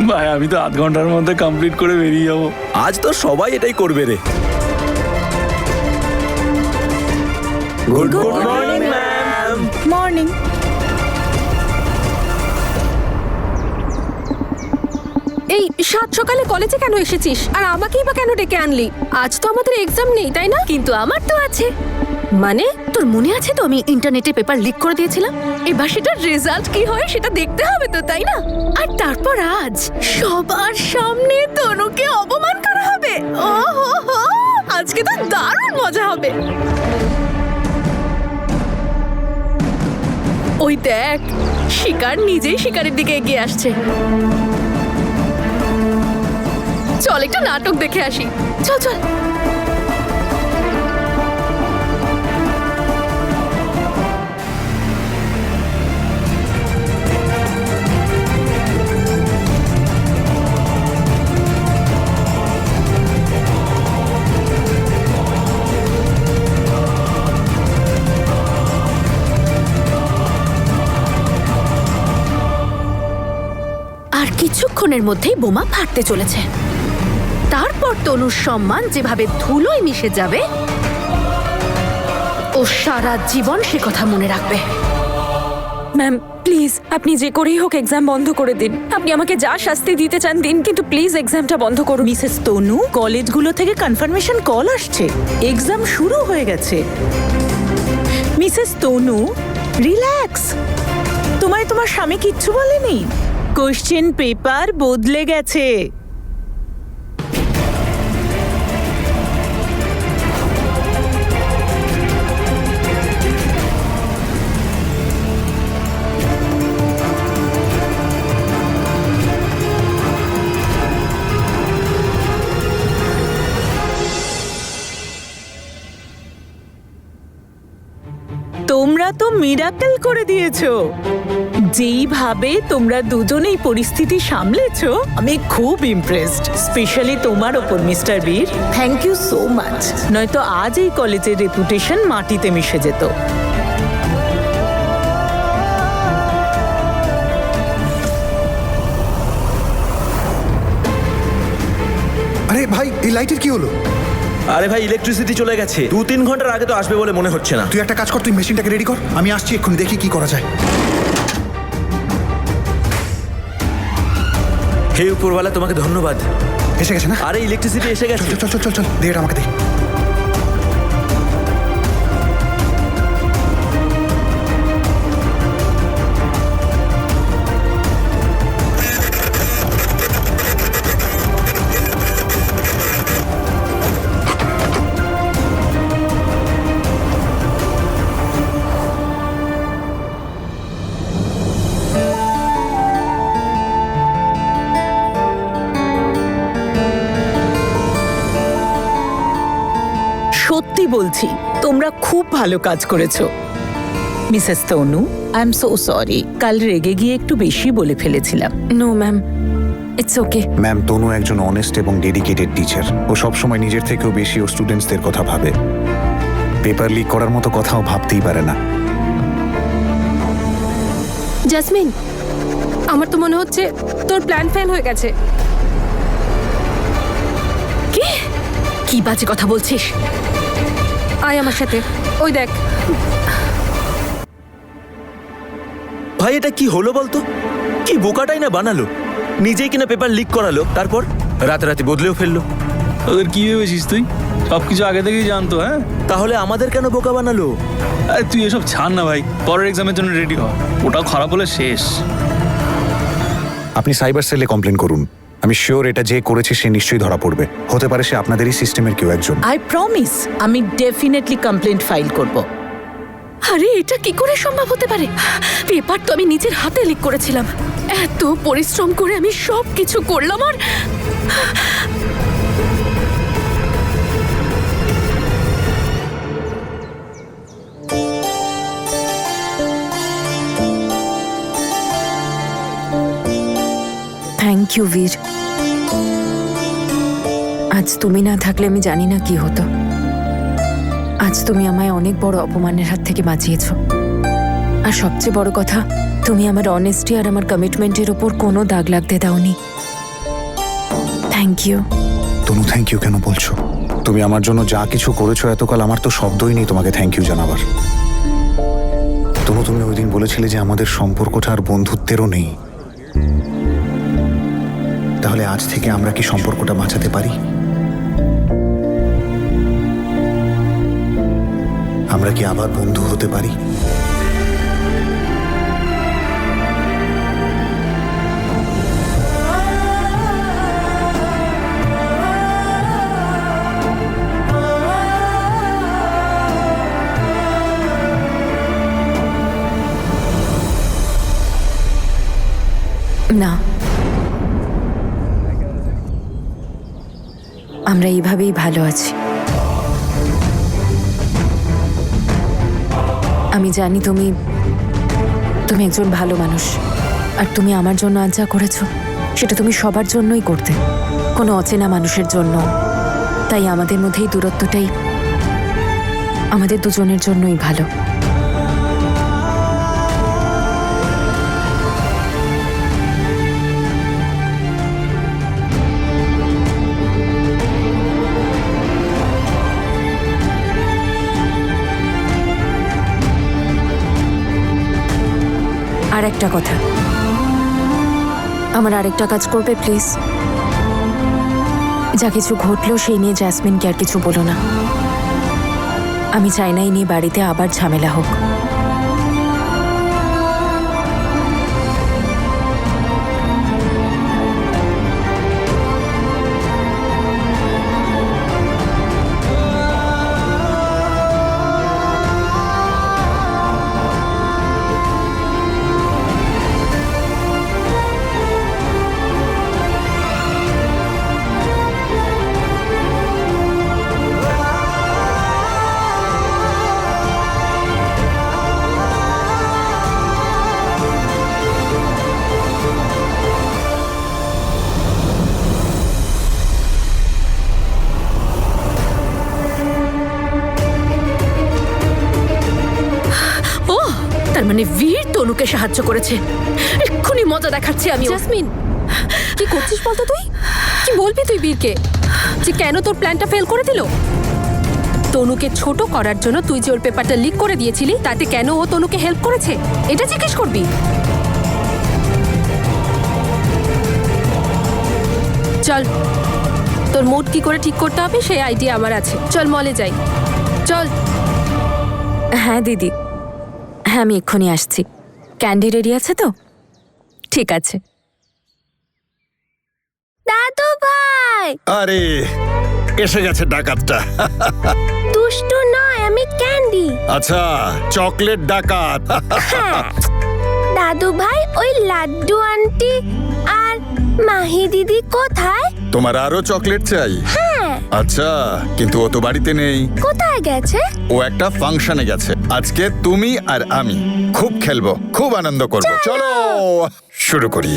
ভাই আমি তো আধ ঘন্টার মধ্যে কমপ্লিট করে বেরিয়ে যাবো। আজ তো সবাই এটাই করবে রে। Good morning ma'am. মর্নিং। এই সাত সকালে কলেজে কেন এসেছিস আর আমাকেই বা কেন ডেকে আনলি? আজ তো আমাদের এক্সাম নেই, তাই না? কিন্তু আমার তো আছে। মানে তোর মনে আছে তো আমি ইন্টারনেটে পেপার লিক করে দিয়েছিলাম? এবার সেটার রেজাল্ট কি হয় সেটা দেখতে হবে তো, তাই না? আর তারপর আজ সবার সামনে তনুকে অপমান করা হবে। ওহো, আজকে তো দারুণ মজা হবে। ওই দেখ, শিকার নিজেই শিকারের দিকে এগিয়ে আসছে। চল একটা নাটক দেখে আসি। চল চল। আর কিছুক্ষণের মধ্যেই বোমা ফাটতে চলেছে। তারপর তনুর সম্মান যেভাবে ধুলোয় মিশে যাবে, ও সারা জীবন সে কথা মনে রাখবে। ম্যাম প্লিজ, আপনি যে করেই হোক এক্সাম বন্ধ করে দিন। আপনি আমাকে যা শাস্তি দিতে চান দিন, কিন্তু প্লিজ এক্সামটা বন্ধ করুন। মিসেস তনু, কলেজগুলো থেকে কনফার্মেশন কল আসছে, এক্সাম শুরু হয়ে গেছে। মিসেস তনু, রিল্যাক্স। তোমায় তোমার স্বামী কিচ্ছু বলেনি? কোশ্চেন পেপার বদলে গেছে। তোমরা তো মিরাকেল করে দিয়েছো। যেইভাবে তোমরা দুজনেই পরিস্থিতি সামলেছো, আমি খুব ইমপ্রেসড। স্পেশালি তোমার ওপর মিস্টার বীর, থ্যাংক ইউ সো মাচ। নয়তো আজ এই কলেজের রেপুটেশন মাটিতে মিশে যেত। আরে ভাই, এই লাইটের কি হলো? আরে ভাই, ইলেকট্রিসিটি চলে গেছে। 2-3 ঘন্টার আগে তো আসবে বলে মনে হচ্ছে না। তুই একটা কাজ কর, তুই মেশিনটাকে রেডি কর, আমি আসছি এক্ষুনি, দেখি কি করা যায়। হে উপরওয়ালা, তোমাকে ধন্যবাদ। এসে গেছে না? আরে ইলেকট্রিসিটি এসে গেছে। চল চল চল চল চল, দে এটা আমাকে দে। সত্যি বলছি, তোমরা খুব ভালো কাজ করেছো। Mrs Tanu, I am so sorry, কাল রেগে গিয়ে একটু বেশি বলে ফেলেছিলাম। No ma'am, it's okay. Ma'am, Tanu একজন অনেস্ট এবং ডেডিকেটেড টিচার। ও সবসময় নিজের থেকেও বেশি ও স্টুডেন্টসদের কথা ভাবে। পেপার লিক করার মতো কথাও ভাবতেই পারে না। জাসমিন, আমার তো মনে হচ্ছে তোর প্ল্যান ফেল হয়ে গেছে। কি কি বাজে কথা বলছিস? আয় আমার সাথে, ওই দেখ। ভাই এটা কি হলো বলতো? কি বোকাটাই না বানালো। নিজেই কিনা পেপার লিক করালো, তারপর রাতারাতি বদলেও ফেললো। ওদের কি ভেবেছিস তুই? সবকিছু আগে থেকেই জানতো। হ্যাঁ, তাহলে আমাদের কেন বোকা বানালো? আরে তুই এসব ছাড় না ভাই, পরের এক্সামের জন্য রেডি হ। ওটাও খারাপ হলে শেষ। আপনি সাইবার সেলে কমপ্লেন করুন। আমি শিওর এটা যে করেছে সে নিশ্চয়ই ধরা পড়বে। হতে পারে সে আপনাদেরই সিস্টেমের কেউ একজন। আই প্রমিস, আমি ডেফিনেটলি কমপ্লেন্ট ফাইল করব। আরে এটা কি করে সম্ভব হতে পারে? পেপার তো আমি নিজের হাতে লিক করেছিলাম। এত পরিশ্রম করে আমি সব কিছু করলাম আর থ্যাংক ইউ বীর। আজ তুমি না থাকলে আমি জানি না কি হতো। আজ তুমি আমায় অনেক বড় অপমানের হাত থেকে বাঁচিয়েছো। আর সবচেয়ে বড় কথা, তুমি আমার অনেস্টি আর আমার কমিটমেন্টের ওপর কোনো দাগ লাগতে দাওনি। Thank you. Tanu thank you কেন বলছো? তুমি আমার জন্য যা কিছু করেছো এতকাল, আমার তো শব্দই নেই তোমাকে থ্যাংক ইউ জানাবার। তনু, তুমি ওই দিন বলেছিলে যে আমাদের সম্পর্কটা আর বন্ধুত্বেরও নেই। তাহলে আজ থেকে আমরা কি সম্পর্কটা বাঁচাতে পারি? আমরা কি আবার বন্ধু হতে পারি? না, আমরা এইভাবেই ভালো আছি। আমি জানি তুমি একজন ভালো মানুষ, আর তুমি আমার জন্য আজ যা করেছো সেটা তুমি সবার জন্যই করতে, কোনো অচেনা মানুষের জন্য। তাই আমাদের মধ্যে এই দূরত্বটাই আমাদের দুজনের জন্যই ভালো। আর একটা কথা, আমার আরেকটা কাজ করবে প্লিজ? যা কিছু ঘটলো সেই নিয়ে জ্যাসমিনকে আর কিছু বলো না। আমি চাই না এই নিয়ে বাড়িতে আবার ঝামেলা হোক। তার মানে বীর তনুকে সাহায্য করেছে। এক্ষুনি মজা দেখাচ্ছি আমি। জাসমিন, কি করছিস বলতো তুই? কি বলবি তুই বীরকে যে কেন তোর প্ল্যানটা ফেল করে দিল? তনুকে ছোট করার জন্য তুই যে ওর পেপারটা লিক করে দিয়েছিলি, তাতে কেন ও তনুকে হেল্প করেছে এটা জিজ্ঞেস করবি? চল, তোর মুড কি করে ঠিক করতে হবে সেই আইডিয়া আমার আছে। চল মলে যাই, চল। হ্যাঁ দিদি, হ্যাঁ আমি এক্ষুনি আসছি। ক্যান্ডি রেডি আছে তো? ঠিক আছে। দাদু ভাই, আরে এসে গেছে ডাকাতটা। দুষ্টু নয়, আমি ক্যান্ডি। আচ্ছা, চকলেট ডাকাত। দাদু ভাই, ওই লাড্ডু আন্টি আর মাহি দিদি কোথায়? তোমার আরো চকলেট চাই? হ্যাঁ। আচ্ছা, কিন্তু ও তো বাড়িতে নেই। কোথায় গেছে? ও একটা ফাংশনে গেছে। আজকে তুমি আর আমি খুব খেলবো, খুব আনন্দ করবো। চলো শুরু করি।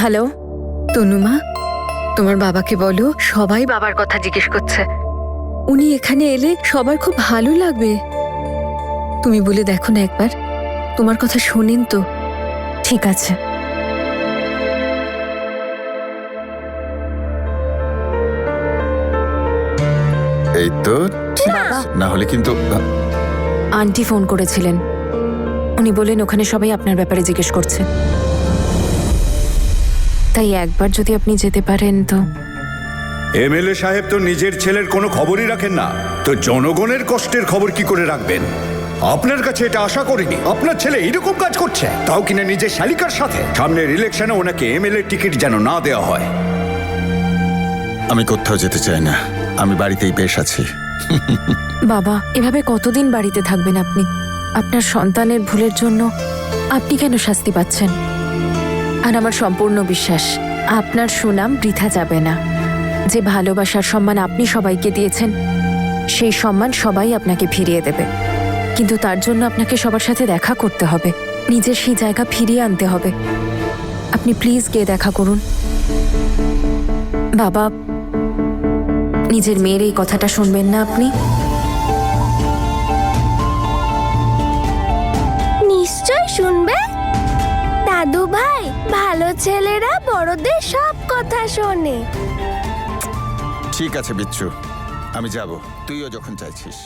হ্যালো তনুমা, তোমার বাবাকে বলো সবাই বাবার কথা জিজ্ঞেস করছে। উনি এখানে এলে সবার খুব ভালো লাগবে। তুমি বলে দেখো না একবার, তোমার কথা শোনেন তো। ঠিক আছে। এই তো, না হলে কিন্তু আন্টি ফোন করেছিলেন, উনি বলেন ওখানে সবাই আপনার ব্যাপারে জিজ্ঞেস করছে, তাই একবার যদি আপনি যেতে পারেন তো। এমএলএ সাহেব তো নিজের ছেলের কোনো খবরই রাখেন না, তো জনগণের কষ্টের খবর কি করে রাখবেন? আপনার কাছে এটা আশা করিনি, আপনার ছেলে এরকম কাজ করছে, তাও কিনা নিজের শালিকার সাথে। সামনের ইলেকশনে ওনাকে এমএলএ টিকিট যেন না দেওয়া হয়। আমি কোথাও যেতে চাই না, আমি বাড়িতেই বেশ আছি। বাবা, এভাবে কতদিন বাড়িতে থাকবেন আপনি? আপনার সন্তানের ভুলের জন্য আপনি কেন শাস্তি পাচ্ছেন? আর আমার সম্পূর্ণ বিশ্বাস আপনার সুনাম বৃথা যাবে না। যে ভালোবাসার সম্মান আপনি সবাইকে দিয়েছেন, সেই সম্মান সবাই আপনাকে ফিরিয়ে দেবে। কিন্তু তার জন্য আপনাকে সবার সাথে দেখা করতে হবে, নিজের সেই জায়গা ফিরিয়ে আনতে হবে। আপনি প্লিজ গিয়ে দেখা করুন। বাবা, নিজের মেয়ের এই কথাটা শুনবেন না আপনি? নিশ্চয় শুনবে দাদু ভাই, ভালো ছেলেরা বড়দের সব কথা শোনে। ঠিক আছে বিচ্ছু, আমি যাব, তুইও যখন চাইছিস।